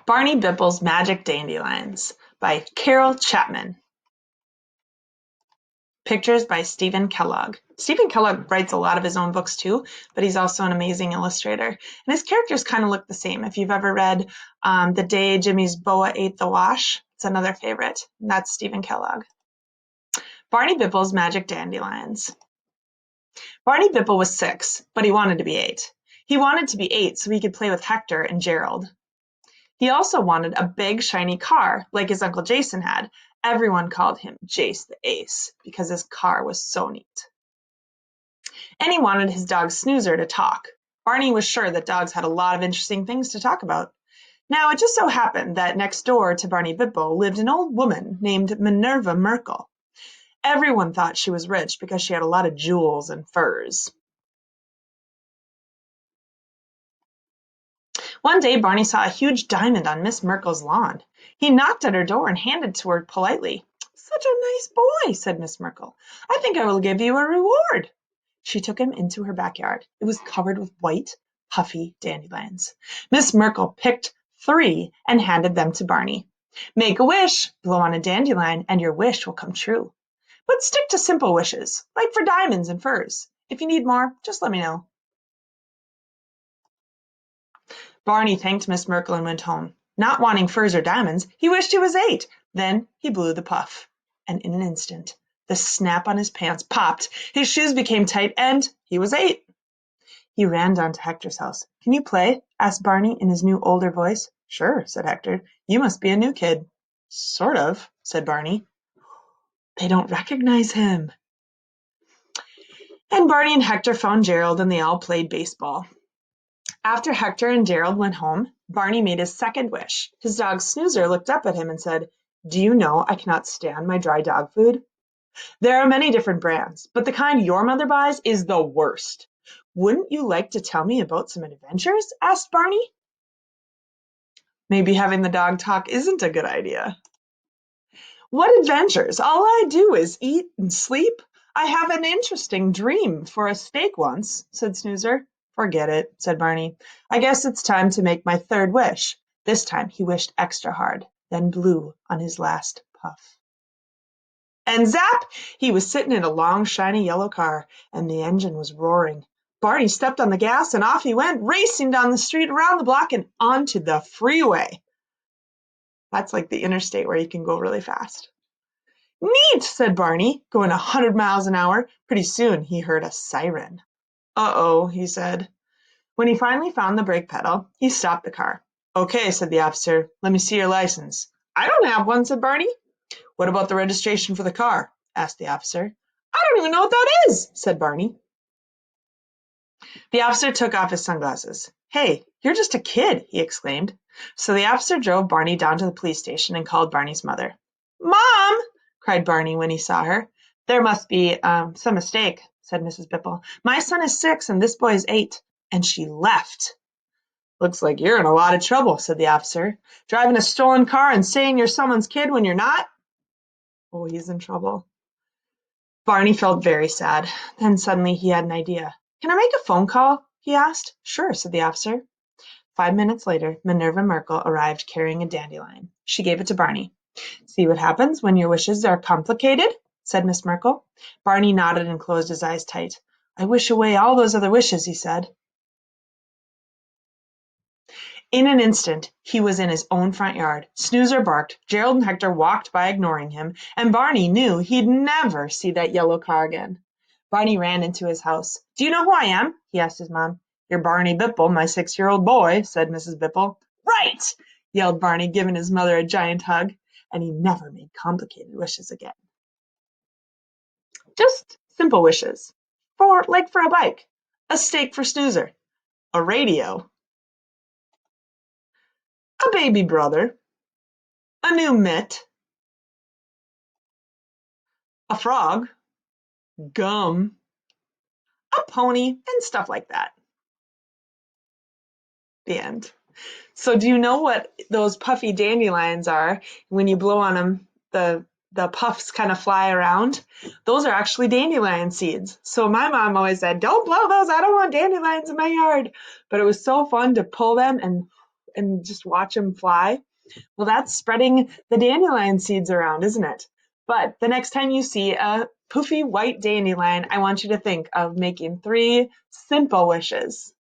Barney Bipples' Magic Dandelions by Carol Chapman. Pictures by Stephen Kellogg. Stephen Kellogg writes a lot of his own books too, but he's also an amazing illustrator. And his characters kind of look the same. If you've ever read The Day Jimmy's Boa Ate the Wash, it's another favorite. And that's Stephen Kellogg. Barney Bipples' Magic Dandelions. Barney Bipple was 6, but he wanted to be 8. He wanted to be 8 so he could play with Hector and Gerald. He also wanted a big, shiny car, like his Uncle Jason had. Everyone called him Jace the Ace, because his car was so neat. And he wanted his dog Snoozer to talk. Barney was sure that dogs had a lot of interesting things to talk about. Now, it just so happened that next door to Barney Bipple lived an old woman named Minerva Merkel. Everyone thought she was rich because she had a lot of jewels and furs. One day, Barney saw a huge diamond on Miss Merkel's lawn. He knocked at her door and handed it to her politely. "Such a nice boy," said Miss Merkel. "I think I will give you a reward." She took him into her backyard. It was covered with white, puffy dandelions. Miss Merkel picked 3 and handed them to Barney. "Make a wish, blow on a dandelion, and your wish will come true. But stick to simple wishes, like for diamonds and furs. If you need more, just let me know." Barney thanked Miss Merkel and went home. Not wanting furs or diamonds, he wished he was 8. Then he blew the puff. And in an instant, the snap on his pants popped, his shoes became tight, and he was 8. He ran down to Hector's house. "Can you play?" asked Barney in his new older voice. "Sure," said Hector. "You must be a new kid." "Sort of," said Barney. "They don't recognize him." And Barney and Hector found Gerald, and they all played baseball. After Hector and Gerald went home, Barney made his second wish. His dog Snoozer looked up at him and said, "Do you know I cannot stand my dry dog food? There are many different brands, but the kind your mother buys is the worst. Wouldn't you like to tell me about some adventures?" asked Barney. Maybe having the dog talk isn't a good idea. "What adventures? All I do is eat and sleep. I have an interesting dream for a steak once," said Snoozer. "Forget it," said Barney. "I guess it's time to make my third wish." This time he wished extra hard, then blew on his last puff. And zap! He was sitting in a long, shiny yellow car, and the engine was roaring. Barney stepped on the gas, and off he went, racing down the street, around the block, and onto the freeway. That's like the interstate where you can go really fast. "Neat," said Barney, going 100 miles an hour. Pretty soon he heard a siren. "Uh-oh," he said. When he finally found the brake pedal, he stopped the car. "Okay," said the officer. "Let me see your license." "I don't have one," said Barney. "What about the registration for the car?" asked the officer. "I don't even know what that is," said Barney. The officer took off his sunglasses. "Hey, you're just a kid," he exclaimed. So the officer drove Barney down to the police station and called Barney's mother. "Mom!" cried Barney when he saw her. "There must be some mistake," said Mrs. Bipple. "My son is 6 and this boy is 8. And she left. "Looks like you're in a lot of trouble," said the officer. "Driving a stolen car and saying you're someone's kid when you're not." Oh, he's in trouble. Barney felt very sad. Then suddenly he had an idea. "Can I make a phone call?" he asked. "Sure," said the officer. 5 minutes later, Minerva Merkel arrived carrying a dandelion. She gave it to Barney. "See what happens when your wishes are complicated?" said Miss Merkel. Barney nodded and closed his eyes tight. "I wish away all those other wishes," he said. In an instant, he was in his own front yard. Snoozer barked, Gerald and Hector walked by ignoring him, and Barney knew he'd never see that yellow car again. Barney ran into his house. "Do you know who I am?" he asked his mom. "You're Barney Bipple, my 6-year-old boy," said Mrs. Bipple. "Right!" yelled Barney, giving his mother a giant hug, and he never made complicated wishes again. Just simple wishes. For a bike, a steak for Snoozer, a radio, a baby brother, a new mitt, a frog, gum, a pony, and stuff like that. The end. So do you know what those puffy dandelions are? When you blow on them, the puffs kind of fly around. Those are actually dandelion seeds. So my mom always said, "Don't blow those. I don't want dandelions in my yard." But it was so fun to pull them, and and just watch them fly? Well, that's spreading the dandelion seeds around, isn't it? But the next time you see a poofy white dandelion, I want you to think of making 3 simple wishes.